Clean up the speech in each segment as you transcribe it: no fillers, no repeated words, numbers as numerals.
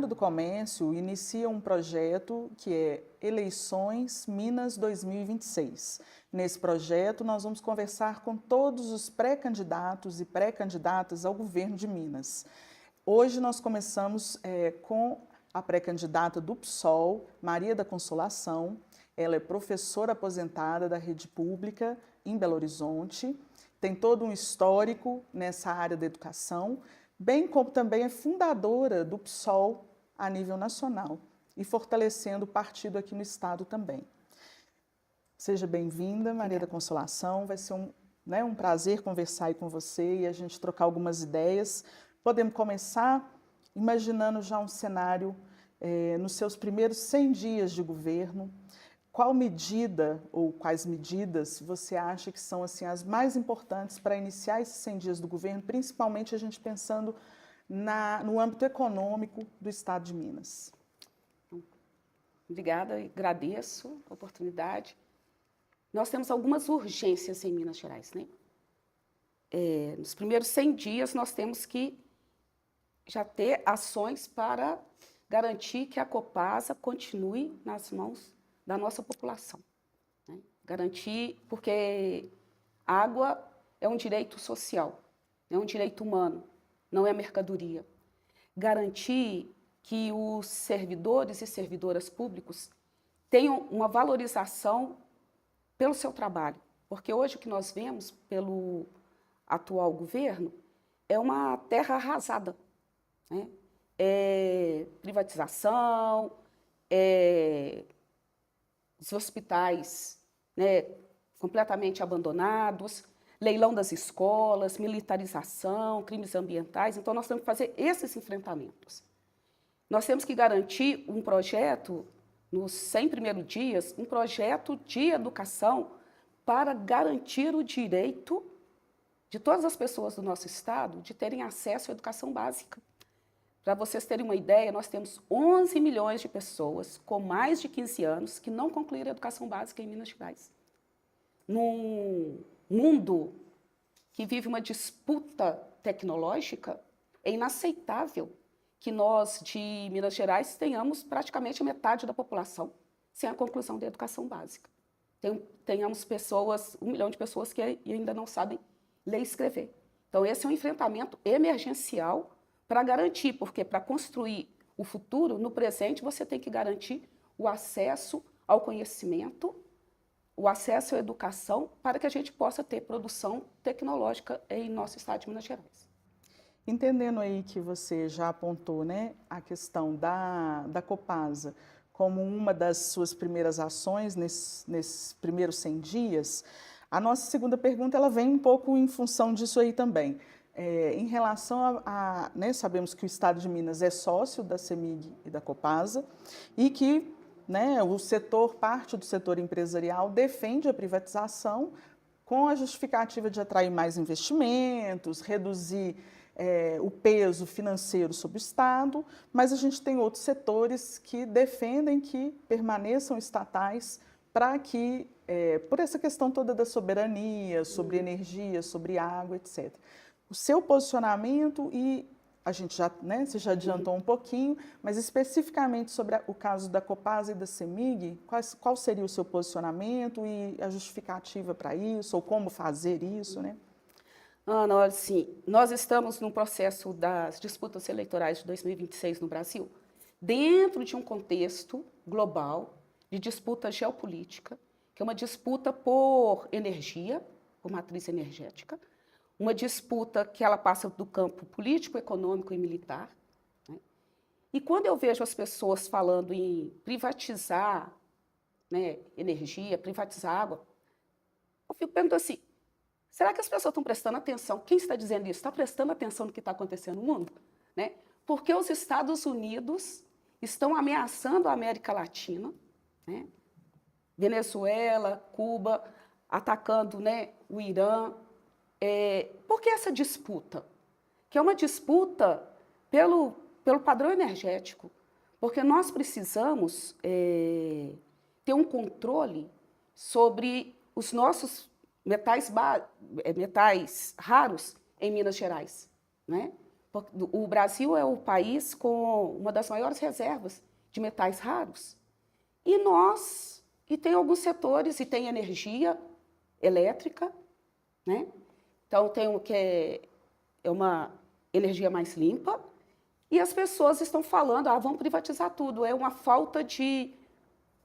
Estado do Comércio inicia um projeto que é Eleições Minas 2026. Nesse projeto, nós vamos conversar com todos os pré-candidatos e pré-candidatas ao governo de Minas. Hoje nós começamos com a pré-candidata do PSOL, Maria da Consolação. Ela é professora aposentada da rede pública em Belo Horizonte, tem todo um histórico nessa área da educação, bem como também é fundadora do PSOL a nível nacional e fortalecendo o partido aqui no estado também. Seja bem-vinda, Maria da Consolação, vai ser um prazer conversar aí com você e a gente trocar algumas ideias. Podemos começar imaginando já um cenário nos seus primeiros 100 dias de governo. Qual medida ou quais medidas você acha que são assim, as mais importantes para iniciar esses 100 dias do governo, principalmente a gente pensando no âmbito econômico do Estado de Minas? Obrigada, agradeço a oportunidade. Nós temos algumas urgências em Minas Gerais, né? Nos primeiros 100 dias, nós temos que já ter ações para garantir que a Copasa continue nas mãos da nossa população, né? Garantir, porque água é um direito social, é um direito humano, não é mercadoria. Garantir que os servidores e servidoras públicos tenham uma valorização pelo seu trabalho, porque hoje o que nós vemos pelo atual governo é uma terra arrasada, né? Privatização, os hospitais, né, completamente abandonados, leilão das escolas, militarização, crimes ambientais. Então, nós temos que fazer esses enfrentamentos. Nós temos que garantir um projeto, nos 100 primeiros dias, um projeto de educação para garantir o direito de todas as pessoas do nosso estado de terem acesso à educação básica. Para vocês terem uma ideia, nós temos 11 milhões de pessoas com mais de 15 anos que não concluíram a educação básica em Minas Gerais. Num mundo que vive uma disputa tecnológica, é inaceitável que nós, de Minas Gerais, tenhamos praticamente a metade da população sem a conclusão da educação básica. Tenhamos pessoas, 1 milhão de pessoas que ainda não sabem ler e escrever. Então, esse é um enfrentamento emergencial para garantir, porque para construir o futuro, no presente, você tem que garantir o acesso ao conhecimento, o acesso à educação, para que a gente possa ter produção tecnológica em nosso estado de Minas Gerais. Entendendo aí que você já apontou, né, a questão da Copasa como uma das suas primeiras ações nesses primeiros 100 dias, a nossa segunda pergunta ela vem um pouco em função disso aí também. Em relação né, sabemos que o Estado de Minas é sócio da CEMIG e da Copasa e que, né, parte do setor empresarial defende a privatização com a justificativa de atrair mais investimentos, reduzir o peso financeiro sobre o Estado, mas a gente tem outros setores que defendem que permaneçam estatais para que, por essa questão toda da soberania, sobre energia, sobre água, etc. O seu posicionamento e a gente já, né, você já adiantou um pouquinho, mas especificamente sobre o caso da Copasa e da CEMIG, qual seria o seu posicionamento e a justificativa para isso, ou como fazer isso, né? Ana, olha, sim, nós estamos no processo das disputas eleitorais de 2026 no Brasil, dentro de um contexto global de disputa geopolítica, que é uma disputa por energia, por matriz energética, uma disputa que ela passa do campo político, econômico e militar, né? E quando eu vejo as pessoas falando em privatizar, né, energia, privatizar água, eu fico perguntando assim, será que as pessoas estão prestando atenção? Quem está dizendo isso? Está prestando atenção no que está acontecendo no mundo? Né? Porque os Estados Unidos estão ameaçando a América Latina, né? Venezuela, Cuba, atacando, né, o Irã. Por que essa disputa? Que é uma disputa pelo padrão energético, porque nós precisamos ter um controle sobre os nossos metais raros em Minas Gerais, né? O Brasil é o país com uma das maiores reservas de metais raros. E tem alguns setores, e tem energia elétrica, né? Então, tem o que é uma energia mais limpa, e as pessoas estão falando, vamos privatizar tudo. É uma falta de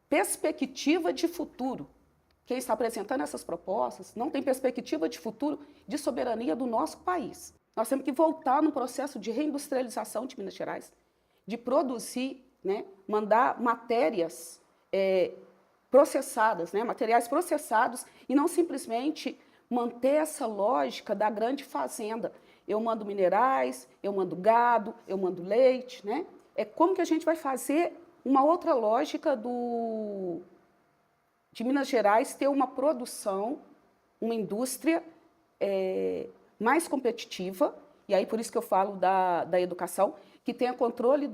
perspectiva de futuro. Quem está apresentando essas propostas não tem perspectiva de futuro de soberania do nosso país. Nós temos que voltar no processo de reindustrialização de Minas Gerais, de produzir, né, mandar matérias processadas, né, materiais processados, e não simplesmente manter essa lógica da grande fazenda. Eu mando minerais, eu mando gado, eu mando leite, né? É como que a gente vai fazer uma outra lógica de Minas Gerais ter uma produção, uma indústria mais competitiva, e aí por isso que eu falo da educação, que tenha controle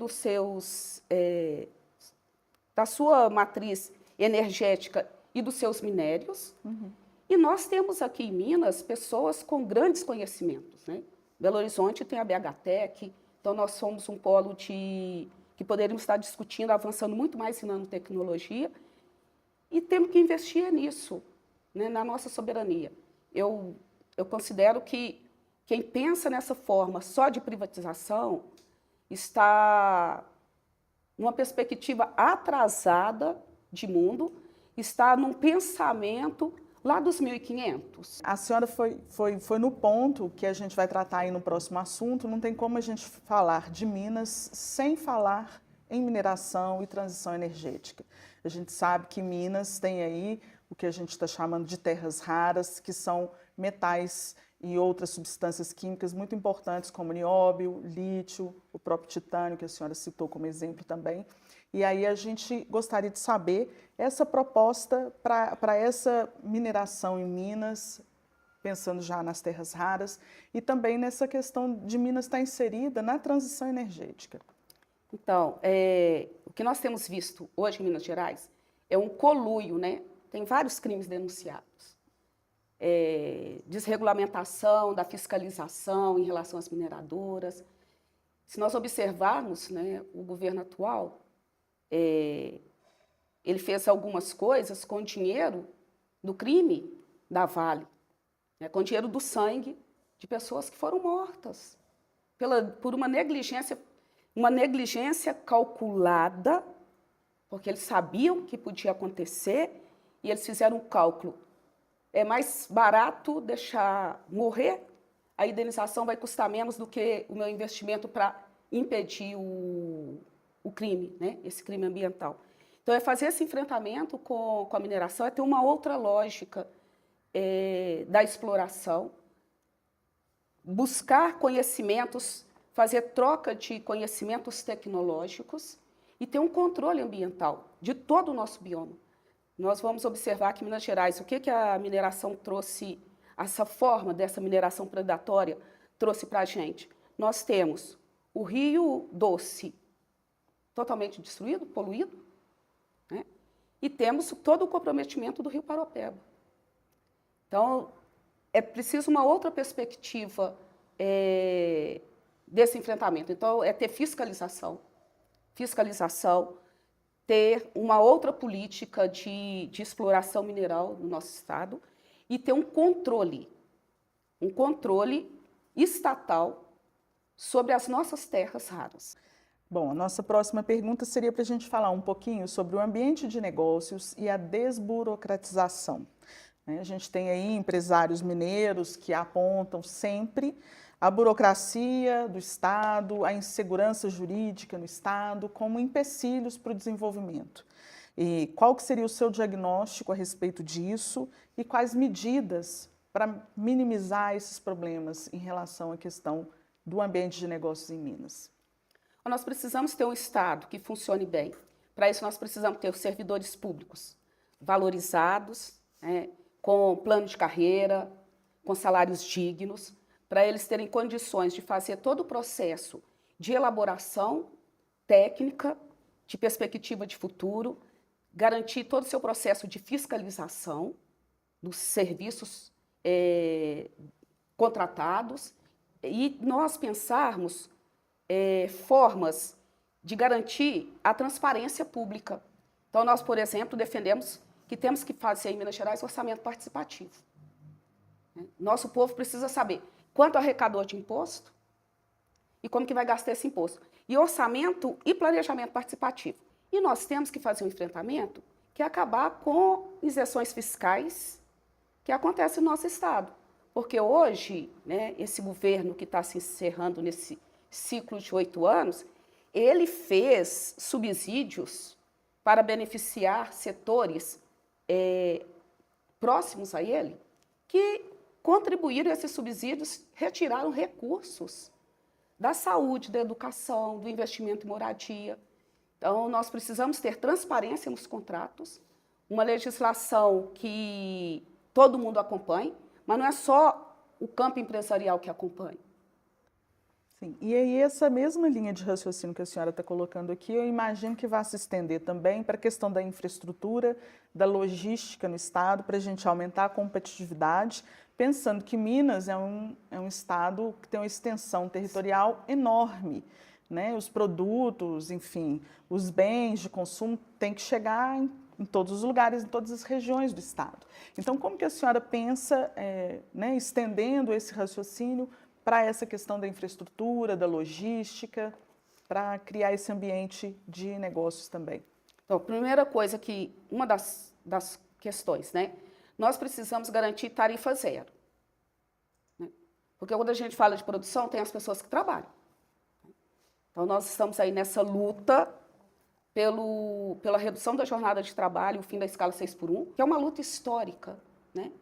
da sua matriz energética e dos seus minérios. Uhum. E nós temos aqui em Minas pessoas com grandes conhecimentos, né? Belo Horizonte tem a BHTEC, então nós somos um polo que poderíamos estar discutindo, avançando muito mais em nanotecnologia, e temos que investir nisso, né, na nossa soberania. Eu considero que quem pensa nessa forma só de privatização está numa perspectiva atrasada de mundo, está num pensamento lá dos 1500. A senhora foi no ponto que a gente vai tratar aí no próximo assunto. Não tem como a gente falar de Minas sem falar em mineração e transição energética. A gente sabe que Minas tem aí o que a gente está chamando de terras raras, que são metais e outras substâncias químicas muito importantes, como nióbio, lítio, o próprio titânio, que a senhora citou como exemplo também. E aí a gente gostaria de saber essa proposta para essa mineração em Minas, pensando já nas terras raras, e também nessa questão de Minas estar inserida na transição energética. Então, o que nós temos visto hoje em Minas Gerais é um conluio, né? Tem vários crimes denunciados. Desregulamentação da fiscalização em relação às mineradoras. Se nós observarmos, né, o governo atual, ele fez algumas coisas com dinheiro do crime da Vale, né, com dinheiro do sangue de pessoas que foram mortas por uma negligência calculada, porque eles sabiam que podia acontecer e eles fizeram um cálculo. É mais barato deixar morrer, a indenização vai custar menos do que o meu investimento para impedir o crime, né? Esse crime ambiental. Então, fazer esse enfrentamento com a mineração, ter uma outra lógica da exploração, buscar conhecimentos, fazer troca de conhecimentos tecnológicos e ter um controle ambiental de todo o nosso bioma. Nós vamos observar que em Minas Gerais, o que a mineração trouxe, essa forma dessa mineração predatória trouxe para a gente? Nós temos o Rio Doce totalmente destruído, poluído, né? E temos todo o comprometimento do Rio Paropeba. Então, é preciso uma outra perspectiva desse enfrentamento. Então, é ter fiscalização, ter uma outra política de exploração mineral no nosso estado e ter um controle estatal sobre as nossas terras raras. Bom, a nossa próxima pergunta seria para a gente falar um pouquinho sobre o ambiente de negócios e a desburocratização. A gente tem aí empresários mineiros que apontam sempre a burocracia do Estado, a insegurança jurídica no Estado como empecilhos para o desenvolvimento. E qual que seria o seu diagnóstico a respeito disso e quais medidas para minimizar esses problemas em relação à questão do ambiente de negócios em Minas? Nós precisamos ter um Estado que funcione bem. Para isso, nós precisamos ter os servidores públicos valorizados, né, com plano de carreira, com salários dignos, para eles terem condições de fazer todo o processo de elaboração técnica, de perspectiva de futuro, garantir todo o seu processo de fiscalização dos serviços contratados, e nós pensarmos formas de garantir a transparência pública. Então, nós, por exemplo, defendemos que temos que fazer em Minas Gerais orçamento participativo. Nosso povo precisa saber quanto arrecadou de imposto e como que vai gastar esse imposto. E orçamento e planejamento participativo. E nós temos que fazer um enfrentamento que é acabar com isenções fiscais que acontecem no nosso Estado. Porque hoje, né, esse governo que está se encerrando nesse ciclo de 8 anos, ele fez subsídios para beneficiar setores próximos a ele, que contribuíram a esses subsídios, retiraram recursos da saúde, da educação, do investimento em moradia. Então, nós precisamos ter transparência nos contratos, uma legislação que todo mundo acompanhe, mas não é só o campo empresarial que acompanha. Sim. E aí essa mesma linha de raciocínio que a senhora está colocando aqui, eu imagino que vai se estender também para a questão da infraestrutura, da logística no Estado, para a gente aumentar a competitividade, pensando que Minas é um estado que tem uma extensão territorial enorme, né? Os produtos, enfim, os bens de consumo têm que chegar em todos os lugares, em todas as regiões do Estado. Então, como que a senhora pensa, né, estendendo esse raciocínio para essa questão da infraestrutura, da logística, para criar esse ambiente de negócios também? Então, a primeira coisa uma das questões, né? Nós precisamos garantir tarifa zero. Né? Porque quando a gente fala de produção, tem as pessoas que trabalham. Então, nós estamos aí nessa luta pela redução da jornada de trabalho, o fim da escala 6x1, que é uma luta histórica, né?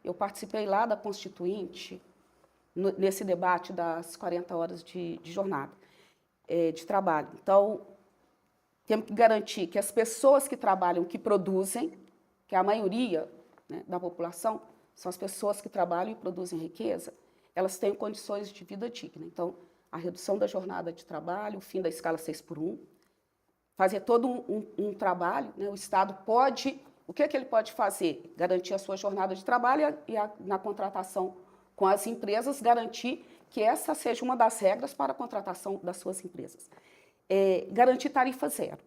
Eu participei lá da Constituinte, nesse debate das 40 horas de jornada de trabalho. Então, temos que garantir que as pessoas que trabalham, que produzem, que a maioria, né, da população, são as pessoas que trabalham e produzem riqueza, elas tenham condições de vida digna. Então, a redução da jornada de trabalho, o fim da escala 6x1, fazer todo um trabalho, né? O Estado pode, o que ele pode fazer? Garantir a sua jornada de trabalho e na contratação com as empresas, garantir que essa seja uma das regras para a contratação das suas empresas. Garantir tarifa zero,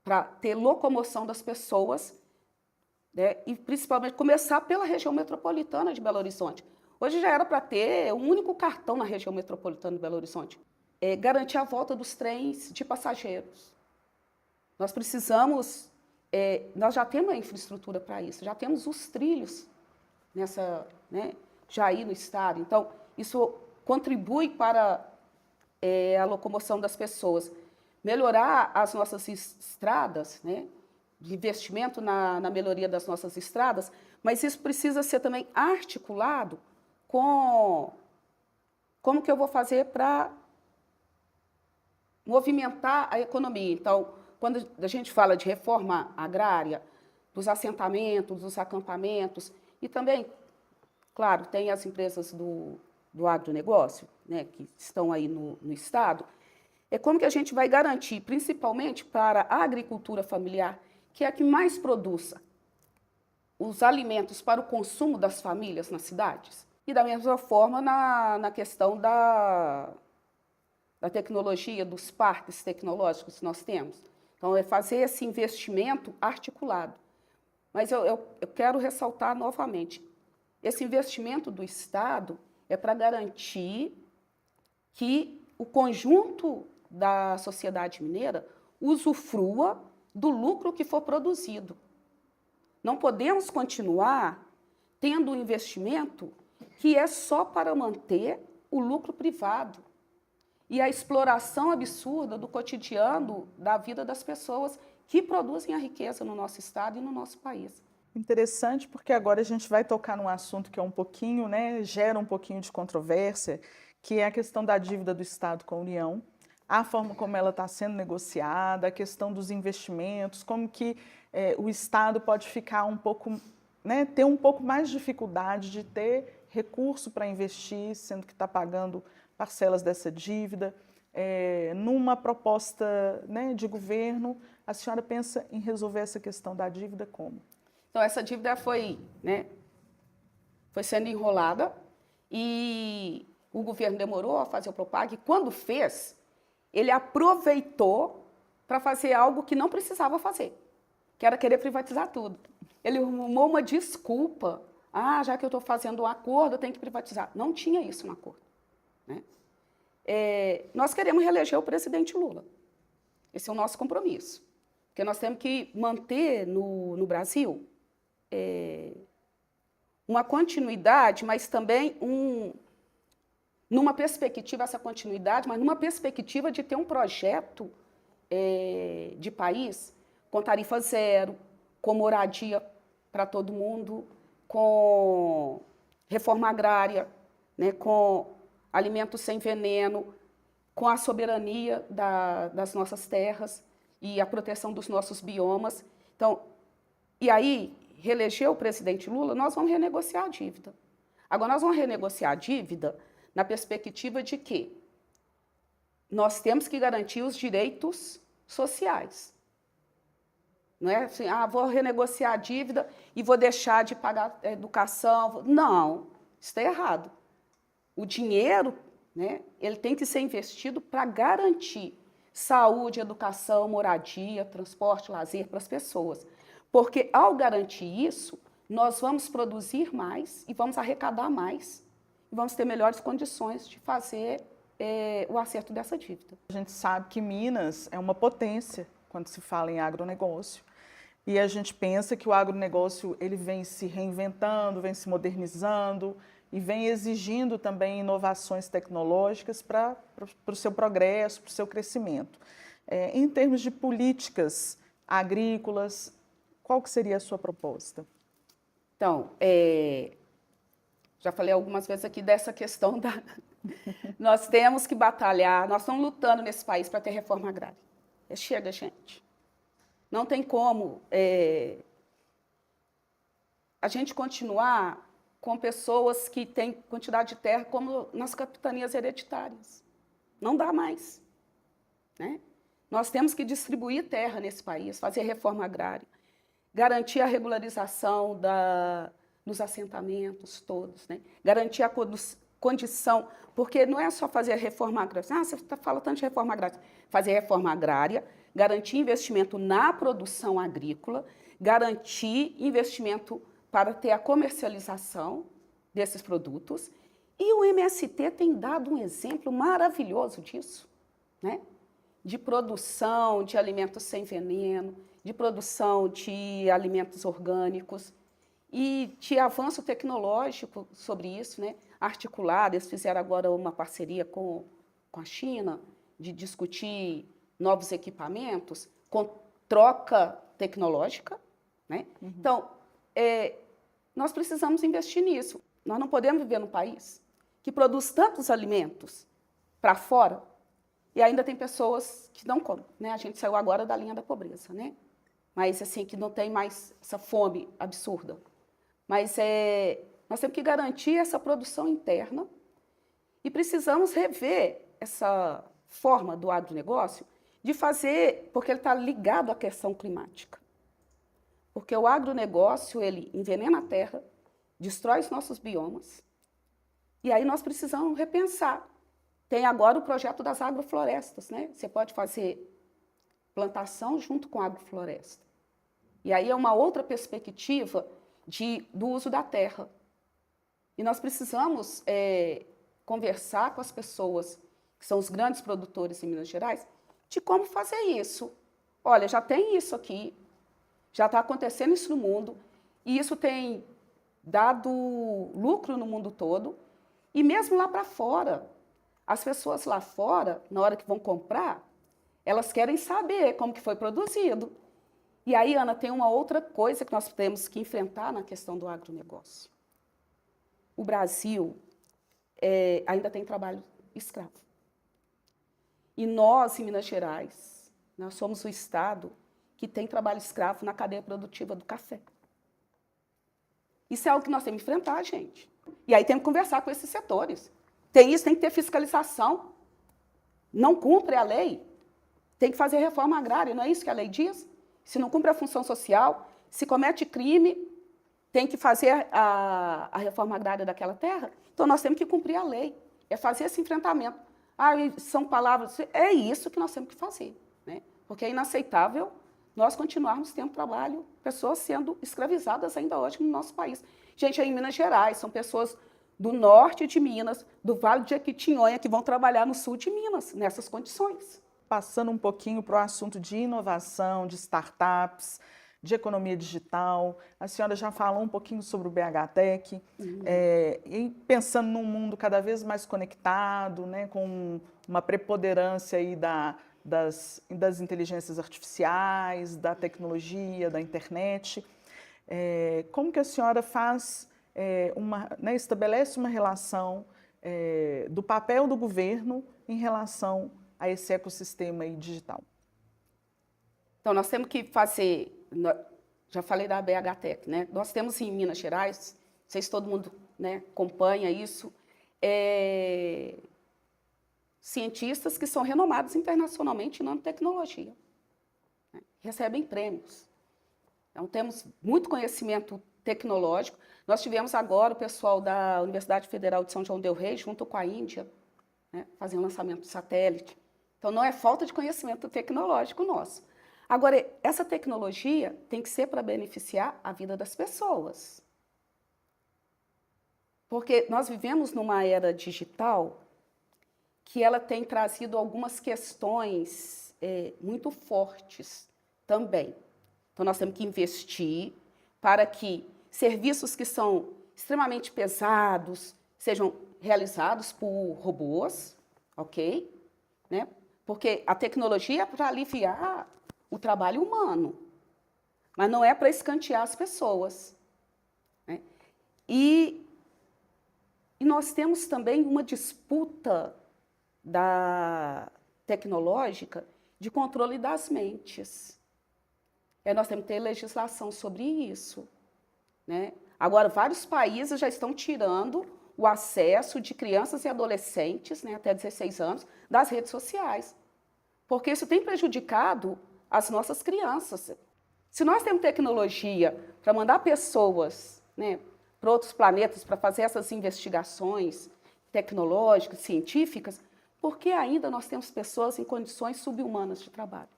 para ter locomoção das pessoas, né, e principalmente começar pela região metropolitana de Belo Horizonte. Hoje já era para ter um único cartão na região metropolitana de Belo Horizonte. Garantir a volta dos trens de passageiros. Nós precisamos, nós já temos a infraestrutura para isso, já temos os trilhos nessa, né, já aí no estado. Então, isso contribui para a locomoção das pessoas. Melhorar as nossas estradas, né, de investimento na melhoria das nossas estradas, mas isso precisa ser também articulado com como que eu vou fazer para movimentar a economia. Então, quando a gente fala de reforma agrária, dos assentamentos, dos acampamentos, e também, claro, tem as empresas do agronegócio, né, que estão aí no Estado, como que a gente vai garantir, principalmente para a agricultura familiar, que é a que mais produza os alimentos para o consumo das famílias nas cidades. E da mesma forma na questão da tecnologia, dos parques tecnológicos que nós temos. Então, é fazer esse investimento articulado. Mas eu quero ressaltar novamente, esse investimento do Estado é para garantir que o conjunto da sociedade mineira usufrua do lucro que for produzido. Não podemos continuar tendo um investimento que é só para manter o lucro privado e a exploração absurda do cotidiano da vida das pessoas que produzem a riqueza no nosso estado e no nosso país. Interessante, porque agora a gente vai tocar num assunto que é um pouquinho, né, gera um pouquinho de controvérsia, que é a questão da dívida do Estado com a União, a forma como ela está sendo negociada, a questão dos investimentos, como que o Estado pode ficar um pouco, né, ter um pouco mais de dificuldade de ter recurso para investir, sendo que está pagando parcelas dessa dívida. Numa proposta, né, de governo, a senhora pensa em resolver essa questão da dívida como? Então, essa dívida foi sendo enrolada e o governo demorou a fazer o Propag, e quando fez, ele aproveitou para fazer algo que não precisava fazer, que era querer privatizar tudo. Ele arrumou uma desculpa. Já que eu estou fazendo um acordo, eu tenho que privatizar. Não tinha isso no acordo, né? Nós queremos reeleger o presidente Lula. Esse é o nosso compromisso. Porque nós temos que manter no Brasil uma continuidade, mas também numa perspectiva, essa continuidade, mas numa perspectiva de ter um projeto de país com tarifa zero, com moradia para todo mundo, com reforma agrária, né, com alimentos sem veneno, com a soberania das nossas terras e a proteção dos nossos biomas. Então, e aí, reeleger o presidente Lula, nós vamos renegociar a dívida. Agora, nós vamos renegociar a dívida na perspectiva de que nós temos que garantir os direitos sociais. Não é assim, vou renegociar a dívida e vou deixar de pagar a educação. Não, isso está errado. O dinheiro, né, ele tem que ser investido para garantir saúde, educação, moradia, transporte, lazer para as pessoas. Porque, ao garantir isso, nós vamos produzir mais e vamos arrecadar mais. E vamos ter melhores condições de fazer o acerto dessa dívida. A gente sabe que Minas é uma potência quando se fala em agronegócio. E a gente pensa que o agronegócio ele vem se reinventando, vem se modernizando e vem exigindo também inovações tecnológicas para o seu progresso, para o seu crescimento. Em termos de políticas agrícolas, qual que seria a sua proposta? Então, já falei algumas vezes aqui dessa questão da... Nós temos que batalhar, nós estamos lutando nesse país para ter reforma agrária. Chega, gente. Não tem como a gente continuar com pessoas que têm quantidade de terra como nas capitanias hereditárias. Não dá mais, né? Nós temos que distribuir terra nesse país, fazer reforma agrária, garantir a regularização dos assentamentos todos, né? Garantir a condição, porque não é só fazer a reforma agrária. Você fala tanto de reforma agrária. Fazer reforma agrária, garantir investimento na produção agrícola, garantir investimento para ter a comercialização desses produtos. E o MST tem dado um exemplo maravilhoso disso, né? De produção de alimentos sem veneno, de produção de alimentos orgânicos e de avanço tecnológico sobre isso, né? Articulado, eles fizeram agora uma parceria com a China de discutir novos equipamentos com troca tecnológica, né? Uhum. Então, nós precisamos investir nisso. Nós não podemos viver num país que produz tantos alimentos para fora e ainda tem pessoas que não comem, né? A gente saiu agora da linha da pobreza, né? Mas, assim, que não tem mais essa fome absurda. Mas nós temos que garantir essa produção interna e precisamos rever essa forma do agronegócio de fazer, porque ele está ligado à questão climática. Porque o agronegócio, ele envenena a terra, destrói os nossos biomas, e aí nós precisamos repensar. Tem agora o projeto das agroflorestas, né? Você pode fazer plantação junto com a agrofloresta. E aí é uma outra perspectiva do uso da terra. E nós precisamos conversar com as pessoas, que são os grandes produtores em Minas Gerais, de como fazer isso. Olha, já tem isso aqui, já está acontecendo isso no mundo, e isso tem dado lucro no mundo todo, e mesmo lá para fora. As pessoas lá fora, na hora que vão comprar, elas querem saber como que foi produzido. E aí, Ana, tem uma outra coisa que nós temos que enfrentar na questão do agronegócio. O Brasil ainda tem trabalho escravo. E nós, em Minas Gerais, nós somos o estado que tem trabalho escravo na cadeia produtiva do café. Isso é algo que nós temos que enfrentar, gente. E aí temos que conversar com esses setores. Tem que ter fiscalização. Não cumpre a lei, tem que fazer reforma agrária, não é isso que a lei diz? Se não cumpre a função social, se comete crime, tem que fazer a reforma agrária daquela terra. Então, nós temos que cumprir a lei. é fazer esse enfrentamento. Ah, são palavras, é isso que nós temos que fazer, né? Porque é inaceitável nós continuarmos tendo trabalho, pessoas sendo escravizadas ainda hoje no nosso país. Gente, aí em Minas Gerais, são pessoas do norte de Minas, do Vale de Jequitinhonha, que vão trabalhar no sul de Minas, nessas condições. Passando um pouquinho para o assunto de inovação, de startups, de economia digital, a senhora já falou um pouquinho sobre o BHTech, e pensando num mundo cada vez mais conectado, né, com uma preponderância aí das inteligências artificiais, da tecnologia, da internet, como que a senhora faz, né, estabelece uma relação do papel do governo em relação a esse ecossistema aí digital? Então, nós temos que fazer, já falei da BHTech, né? Nós temos em Minas Gerais, não sei se todo mundo, né, acompanha isso, cientistas que são renomados internacionalmente em nanotecnologia, né? Recebem prêmios. Então, temos muito conhecimento tecnológico. Nós tivemos agora o pessoal da Universidade Federal de São João del Rei, junto com a Índia, né, fazendo lançamento de satélite. Então, não é falta de conhecimento tecnológico nosso. Agora, essa tecnologia tem que ser para beneficiar a vida das pessoas. Porque nós vivemos numa era digital que ela tem trazido algumas questões muito fortes também. Então, nós temos que investir para que serviços que são extremamente pesados sejam realizados por robôs, ok? Né? Porque a tecnologia é para aliviar o trabalho humano, mas não é para escantear as pessoas, né? E nós temos também uma disputa tecnológica de controle das mentes. Nós temos que ter legislação sobre isso, né? Agora, vários países já estão tirando o acesso de crianças e adolescentes, né, até 16 anos, das redes sociais, porque isso tem prejudicado as nossas crianças. Se nós temos tecnologia para mandar pessoas, né, para outros planetas para fazer essas investigações tecnológicas, científicas, por que ainda nós temos pessoas em condições subhumanas de trabalho?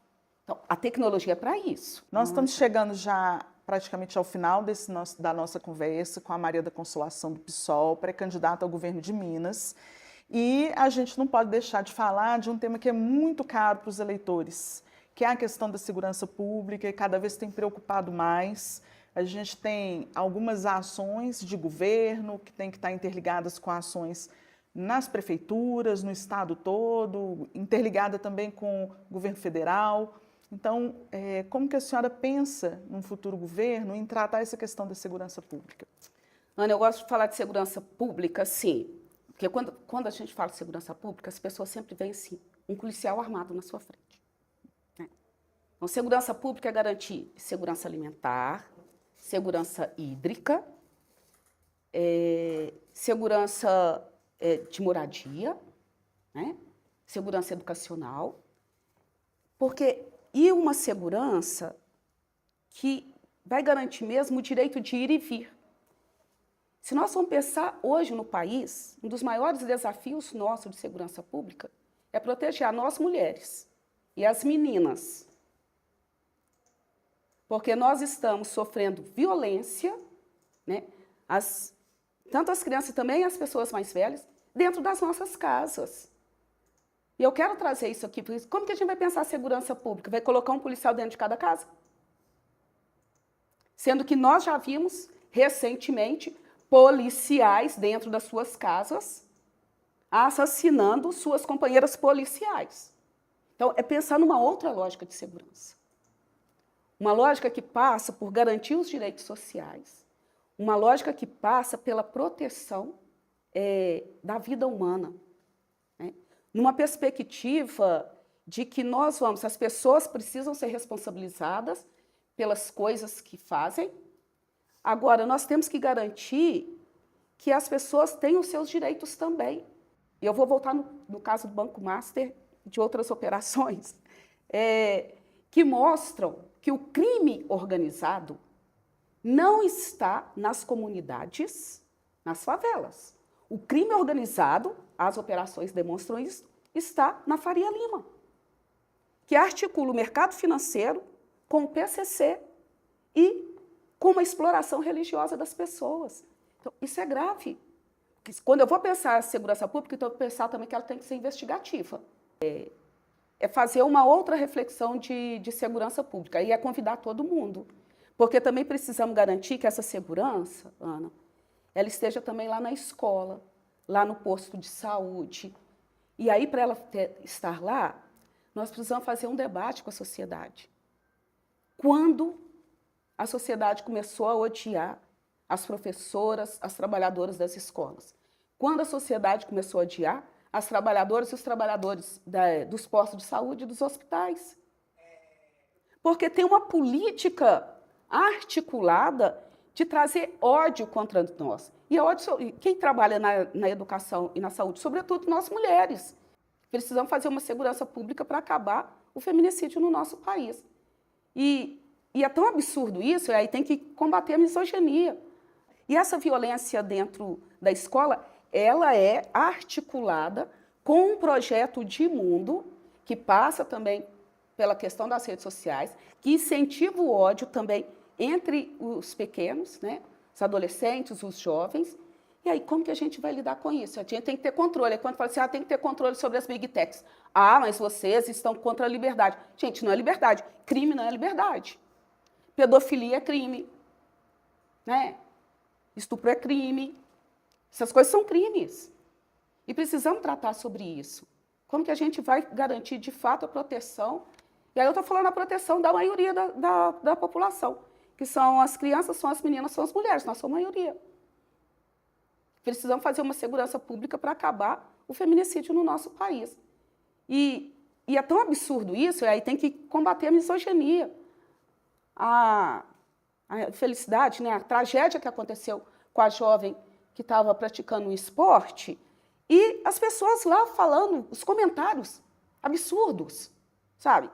Então, a tecnologia é para isso. Nós estamos chegando já praticamente ao final da nossa conversa com a Maria da Consolação do PSOL, pré-candidata ao governo de Minas. E a gente não pode deixar de falar de um tema que é muito caro para os eleitores, que é a questão da segurança pública, e cada vez tem preocupado mais. A gente tem algumas ações de governo que têm que estar interligadas com ações nas prefeituras, no estado todo, interligada também com o governo federal. Então, como que a senhora pensa num futuro governo em tratar essa questão da segurança pública? Ana, eu gosto de falar de segurança pública, sim, porque quando a gente fala de segurança pública, as pessoas sempre veem assim, um policial armado na sua frente, né? Então, segurança pública é garantir segurança alimentar, segurança hídrica, segurança de moradia, né? Segurança educacional, e uma segurança que vai garantir mesmo o direito de ir e vir. Se nós vamos pensar hoje no país, um dos maiores desafios nossos de segurança pública é proteger a nós mulheres e as meninas. Porque nós estamos sofrendo violência, né, tanto as crianças também as pessoas mais velhas, dentro das nossas casas. E eu quero trazer isso aqui, porque como que a gente vai pensar segurança pública? Vai colocar um policial dentro de cada casa? Sendo que nós já vimos, recentemente, policiais dentro das suas casas assassinando suas companheiras policiais. Então, é pensar numa outra lógica de segurança. Uma lógica que passa por garantir os direitos sociais, uma lógica que passa pela proteção da vida humana, né? Numa perspectiva de que as pessoas precisam ser responsabilizadas pelas coisas que fazem. Agora, nós temos que garantir que as pessoas tenham os seus direitos também. E eu vou voltar no caso do Banco Master e de outras operações, que mostram que o crime organizado não está nas comunidades, nas favelas. O crime organizado, as operações demonstram isso, está na Faria Lima, que articula o mercado financeiro com o PCC e com uma exploração religiosa das pessoas. Então, isso é grave. Quando eu vou pensar em segurança pública, então eu vou pensar também que ela tem que ser investigativa. É fazer uma outra reflexão de segurança pública, e é convidar todo mundo. Porque também precisamos garantir que essa segurança, Ana, ela esteja também lá na escola, lá no posto de saúde. E aí, para ela estar lá, nós precisamos fazer um debate com a sociedade. Quando a sociedade começou a odiar as professoras, as trabalhadoras das escolas? Quando a sociedade começou a odiar as trabalhadoras e os trabalhadores dos postos de saúde e dos hospitais? Porque tem uma política articulada de trazer ódio contra nós. E ódio, quem trabalha na educação e na saúde, sobretudo nós mulheres, precisamos fazer uma segurança pública para acabar o feminicídio no nosso país. E é tão absurdo isso, aí tem que combater a misoginia. E essa violência dentro da escola, ela é articulada com um projeto de mundo que passa também pela questão das redes sociais, que incentiva o ódio também entre os pequenos, né, os adolescentes, os jovens. E aí, como que a gente vai lidar com isso? A gente tem que ter controle. Aí quando fala assim, tem que ter controle sobre as big techs. Mas vocês estão contra a liberdade. Gente, não é liberdade. Crime não é liberdade. Pedofilia é crime. Né? Estupro é crime. Essas coisas são crimes. E precisamos tratar sobre isso. Como que a gente vai garantir, de fato, a proteção? E aí eu estou falando a proteção da maioria da população, que são as crianças, são as meninas, são as mulheres, nós somos a maioria. Precisamos fazer uma segurança pública para acabar o feminicídio no nosso país. E é tão absurdo isso, e aí tem que combater a misoginia. A felicidade, né, a tragédia que aconteceu com a jovem que estava praticando um esporte, e as pessoas lá falando, os comentários absurdos, sabe?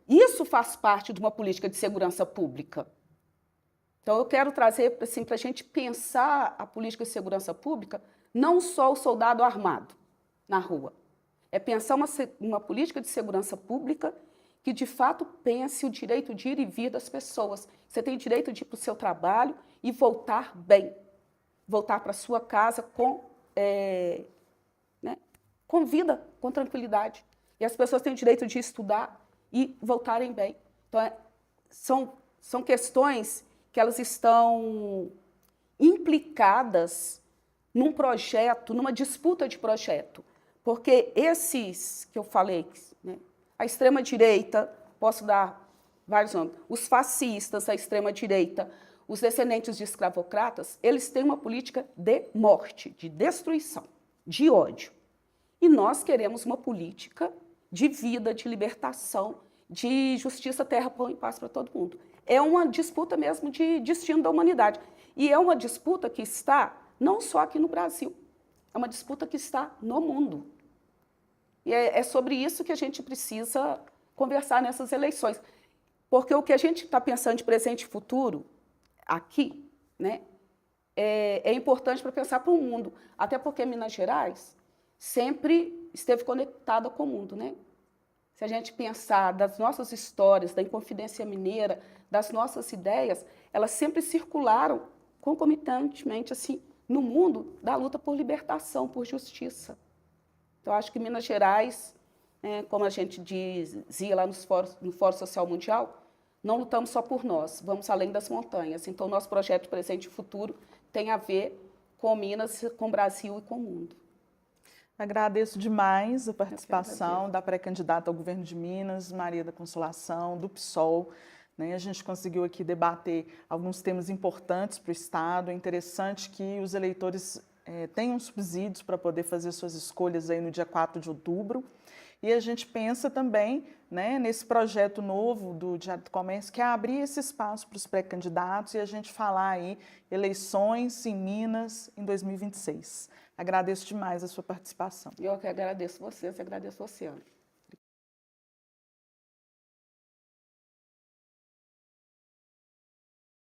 Isso faz parte de uma política de segurança pública. Então, eu quero trazer assim, para a gente pensar a política de segurança pública, não só o soldado armado na rua. É pensar uma política de segurança pública que, de fato, pense o direito de ir e vir das pessoas. Você tem direito de ir para o seu trabalho e voltar bem. Voltar para a sua casa com vida, com tranquilidade. E as pessoas têm o direito de estudar e voltarem bem. Então, são questões que elas estão implicadas num projeto, numa disputa de projeto. Porque esses que eu falei, né, a extrema-direita, posso dar vários nomes, os fascistas, a extrema-direita, os descendentes de escravocratas, eles têm uma política de morte, de destruição, de ódio. E nós queremos uma política de vida, de libertação, de justiça, terra, pão e paz para todo mundo. É uma disputa mesmo de destino da humanidade. E é uma disputa que está não só aqui no Brasil, é uma disputa que está no mundo. E é sobre isso que a gente precisa conversar nessas eleições. Porque o que a gente está pensando de presente e futuro, aqui, né, é importante para pensar para o mundo. Até porque Minas Gerais sempre esteve conectada com o mundo, né? Se a gente pensar das nossas histórias, da Inconfidência Mineira, das nossas ideias, elas sempre circularam concomitantemente assim, no mundo da luta por libertação, por justiça. Então, acho que Minas Gerais, como a gente dizia lá no Fórum Social Mundial, não lutamos só por nós, vamos além das montanhas. Então, o nosso projeto Presente e Futuro tem a ver com Minas, com o Brasil e com o mundo. Agradeço demais a participação da pré-candidata ao governo de Minas, Maria da Consolação, do PSOL. A gente conseguiu aqui debater alguns temas importantes para o Estado. É interessante que os eleitores tenham subsídios para poder fazer suas escolhas aí no dia 4 de outubro. E a gente pensa também, né, nesse projeto novo do Diário do Comércio, que é abrir esse espaço para os pré-candidatos e a gente falar aí eleições em Minas em 2026. Agradeço demais a sua participação. Eu que agradeço vocês, agradeço você, Ana.